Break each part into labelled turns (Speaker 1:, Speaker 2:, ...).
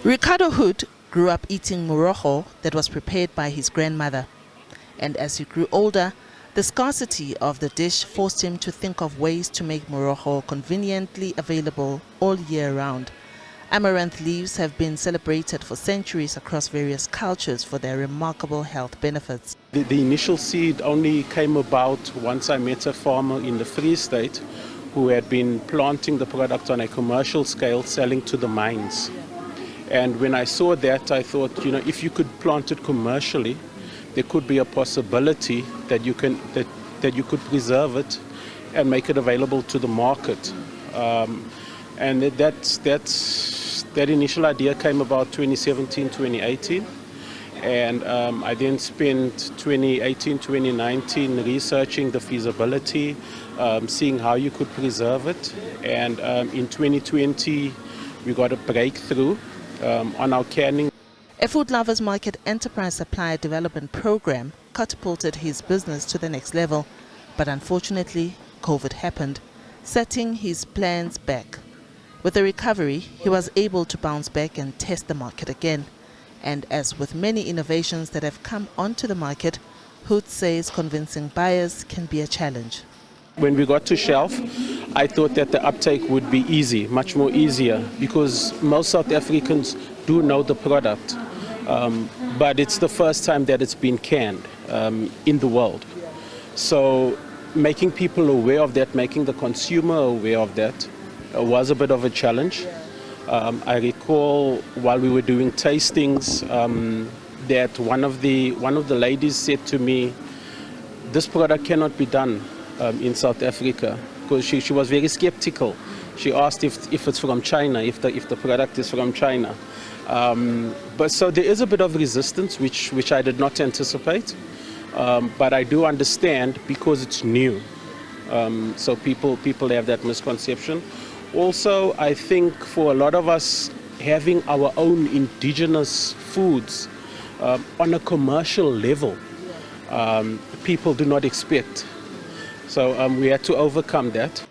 Speaker 1: Ricardo Hood grew up eating Morogo that was prepared by his grandmother. And as he grew older, the scarcity of the dish forced him to think of ways to make Morogo conveniently available all year round. Amaranth leaves have been celebrated for centuries across various cultures for their remarkable health benefits.
Speaker 2: The initial seed only came about once I met a farmer in the Free State who had been planting the product on a commercial scale, selling to the mines. And when I saw that, I thought, if you could plant it commercially, there could be a possibility that you could preserve it and make it available to the market. And that initial idea came about 2017, 2018. And I then spent 2018, 2019 researching the feasibility, seeing how you could preserve it. And in 2020, we got a breakthrough on our canning.
Speaker 1: A Food Lovers Market Enterprise Supplier Development Program catapulted his business to the next level. But unfortunately, COVID happened, setting his plans back. With the recovery, he was able to bounce back and test the market again. And as with many innovations that have come onto the market, Hood says convincing buyers can be a challenge.
Speaker 2: When we got to shelf, I thought that the uptake would be easy, much more easier, because most South Africans do know the product. But it's the first time that it's been canned in the world. So making people aware of that, making the consumer aware of that was a bit of a challenge. I recall while we were doing tastings that one of the ladies said to me, this product cannot be done in South Africa, because she was very skeptical. She asked if it's from China, if the product is from China. But so there is a bit of resistance, which I did not anticipate. But I do understand because it's new. So people have that misconception. Also, I think for a lot of us, having our own indigenous foods on a commercial level, people do not expect. So we had to overcome that.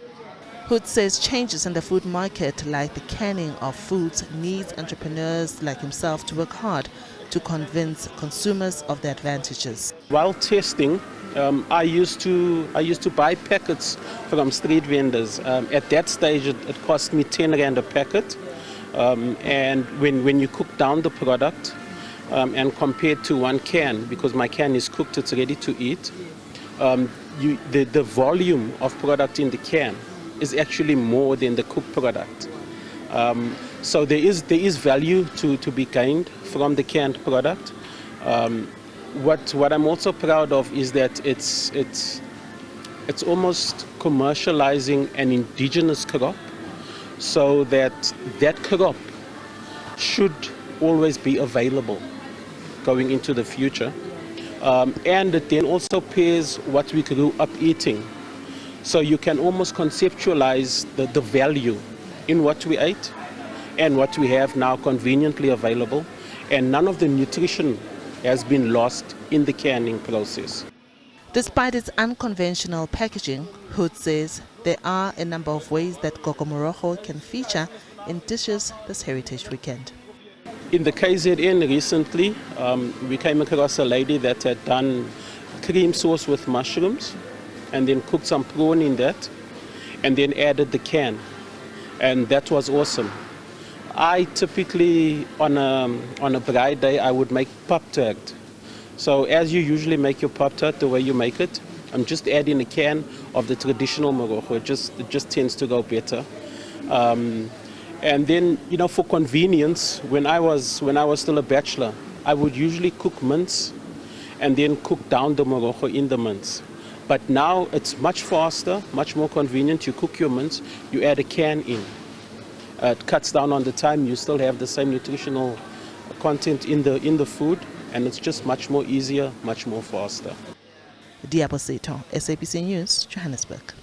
Speaker 1: Hood says changes in the food market, like the canning of foods, needs entrepreneurs like himself to work hard to convince consumers of the advantages.
Speaker 2: While testing, I used to buy packets from street vendors. At that stage, it cost me 10 Rand a packet. And when you cook down the product and compared to one can, because my can is cooked, it's ready to eat, the volume of product in the can is actually more than the cooked product. So there is value to be gained from the canned product. What I'm also proud of is that it's almost commercializing an indigenous crop, so that crop should always be available going into the future. And it then also pairs what we grew up eating. So you can almost conceptualize the value in what we ate and what we have now conveniently available. And none of the nutrition has been lost in the canning process.
Speaker 1: Despite its unconventional packaging, Hood says there are a number of ways that Gogo Morogo can feature in dishes this Heritage Weekend.
Speaker 2: In the KZN recently, we came across a lady that had done cream sauce with mushrooms and then cooked some prawn in that and then added the can. And that was awesome. I typically, on a bride day, I would make pop-tart. So as you usually make your pop-tart, the way you make it, I'm just adding a can of the traditional Morogo. It just tends to go better. And then, for convenience, when I was still a bachelor, I would usually cook mince and then cook down the Morogo in the mince. But now it's much faster, much more convenient. You cook your mince, you add a can in. It cuts down on the time. You still have the same nutritional content in the food, and it's just much more easier, much more faster.
Speaker 1: Diabo Seto, SABC News, Johannesburg.